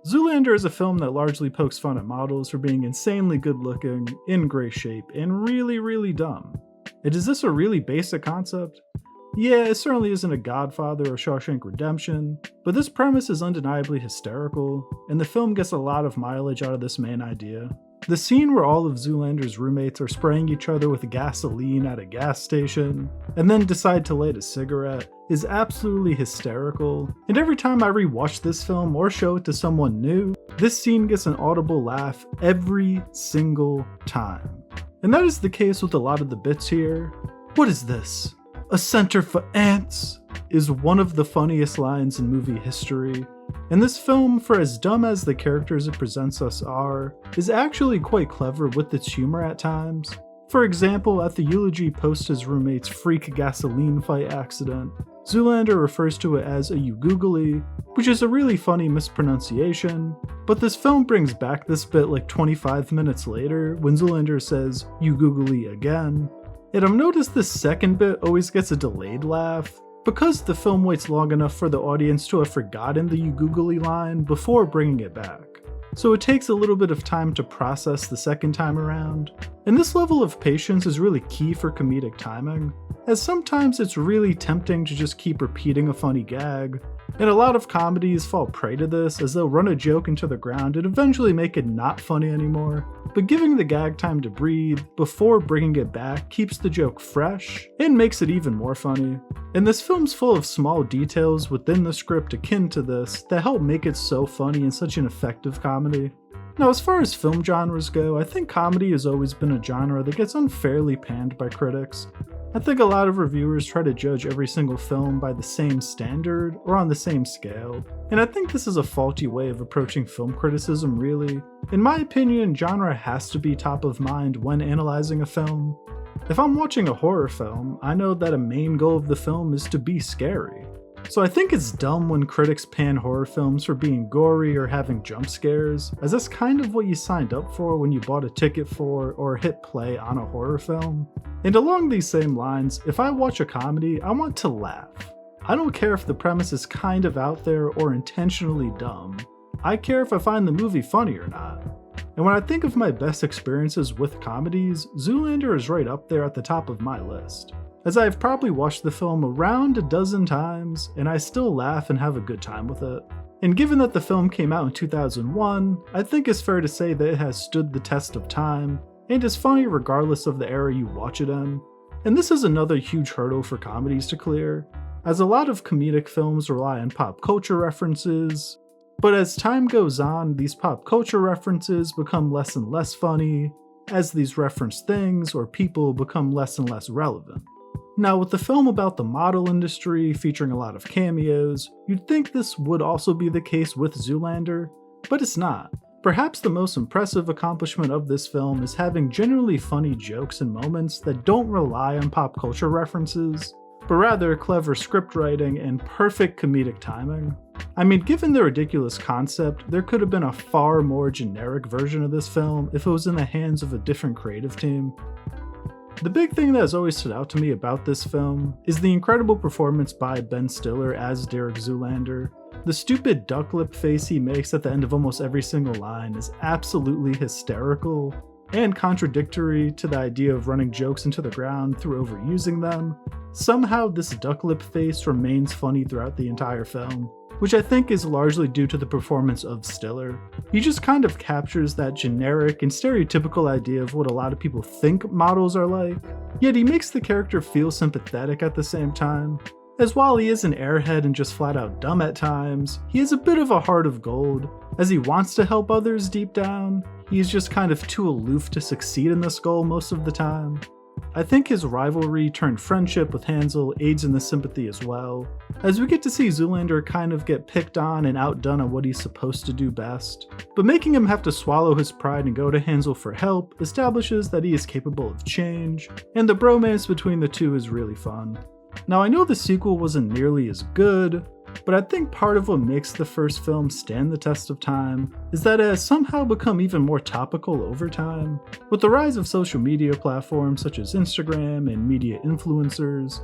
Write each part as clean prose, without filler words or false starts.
Zoolander is a film that largely pokes fun at models for being insanely good looking, in great shape, and really, really dumb. And is this a really basic concept? Yeah, it certainly isn't a Godfather or Shawshank Redemption, but this premise is undeniably hysterical, and the film gets a lot of mileage out of this main idea. The scene where all of Zoolander's roommates are spraying each other with gasoline at a gas station, and then decide to light a cigarette, is absolutely hysterical, and every time I rewatch this film or show it to someone new, this scene gets an audible laugh every single time. And that is the case with a lot of the bits here. What is this? A center for ants? Is one of the funniest lines in movie history. And this film, for as dumb as the characters it presents us are, is actually quite clever with its humor at times. For example, at the eulogy post his roommate's freak gasoline fight accident, Zoolander refers to it as a you-googly, which is a really funny mispronunciation, but this film brings back this bit like 25 minutes later when Zoolander says you-googly again. And I've noticed this second bit always gets a delayed laugh, because the film waits long enough for the audience to have forgotten the you-googly line before bringing it back. So it takes a little bit of time to process the second time around. And this level of patience is really key for comedic timing, as sometimes it's really tempting to just keep repeating a funny gag, and a lot of comedies fall prey to this as they'll run a joke into the ground and eventually make it not funny anymore. But giving the gag time to breathe before bringing it back keeps the joke fresh and makes it even more funny. And this film's full of small details within the script akin to this that help make it so funny and such an effective comedy. Now, as far as film genres go, I think comedy has always been a genre that gets unfairly panned by critics. I think a lot of reviewers try to judge every single film by the same standard or on the same scale, and I think this is a faulty way of approaching film criticism really. In my opinion, genre has to be top of mind when analyzing a film. If I'm watching a horror film, I know that a main goal of the film is to be scary. So I think it's dumb when critics pan horror films for being gory or having jump scares, as that's kind of what you signed up for when you bought a ticket for or hit play on a horror film. And along these same lines, if I watch a comedy, I want to laugh. I don't care if the premise is kind of out there or intentionally dumb. I care if I find the movie funny or not. And when I think of my best experiences with comedies, Zoolander is right up there at the top of my list, as I've probably watched the film around a dozen times, and I still laugh and have a good time with it. And given that the film came out in 2001, I think it's fair to say that it has stood the test of time, and is funny regardless of the era you watch it in. And this is another huge hurdle for comedies to clear, as a lot of comedic films rely on pop culture references, but as time goes on, these pop culture references become less and less funny, as these referenced things or people become less and less relevant. Now, with the film about the model industry featuring a lot of cameos, you'd think this would also be the case with Zoolander, but it's not. Perhaps the most impressive accomplishment of this film is having genuinely funny jokes and moments that don't rely on pop culture references, but rather clever script writing and perfect comedic timing. I mean, given the ridiculous concept, there could have been a far more generic version of this film if it was in the hands of a different creative team. The big thing that has always stood out to me about this film is the incredible performance by Ben Stiller as Derek Zoolander. The stupid duck lip face he makes at the end of almost every single line is absolutely hysterical and contradictory to the idea of running jokes into the ground through overusing them. Somehow this duck lip face remains funny throughout the entire film, which I think is largely due to the performance of Stiller. He just kind of captures that generic and stereotypical idea of what a lot of people think models are like, yet he makes the character feel sympathetic at the same time. As while he is an airhead and just flat out dumb at times, he has a bit of a heart of gold, as he wants to help others deep down. He's just kind of too aloof to succeed in this goal most of the time. I think his rivalry turned friendship with Hansel aids in the sympathy as well, as we get to see Zoolander kind of get picked on and outdone on what he's supposed to do best. But making him have to swallow his pride and go to Hansel for help establishes that he is capable of change, and the bromance between the two is really fun. Now, I know the sequel wasn't nearly as good, But I think part of what makes the first film stand the test of time is that it has somehow become even more topical over time. With the rise of social media platforms such as Instagram and media influencers,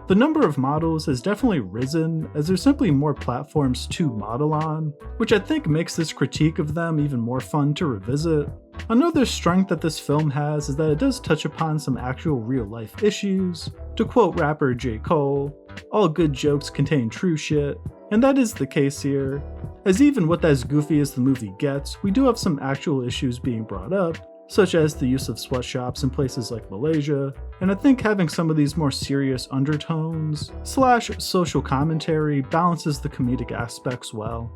the number of models has definitely risen as there's simply more platforms to model on, which I think makes this critique of them even more fun to revisit. Another strength that this film has is that it does touch upon some actual real life issues. To quote rapper J. Cole, "All good jokes contain true shit," and that is the case here, as even with as goofy as the movie gets, we do have some actual issues being brought up, such as the use of sweatshops in places like Malaysia, and I think having some of these more serious undertones / social commentary balances the comedic aspects well.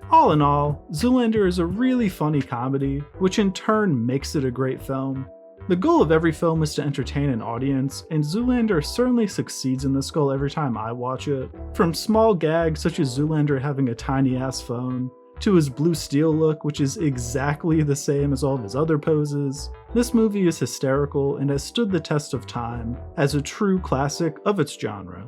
All in all, Zoolander is a really funny comedy, which in turn makes it a great film. The goal of every film is to entertain an audience, and Zoolander certainly succeeds in this goal every time I watch it. From small gags such as Zoolander having a tiny ass phone, to his blue steel look, which is exactly the same as all of his other poses, this movie is hysterical and has stood the test of time as a true classic of its genre.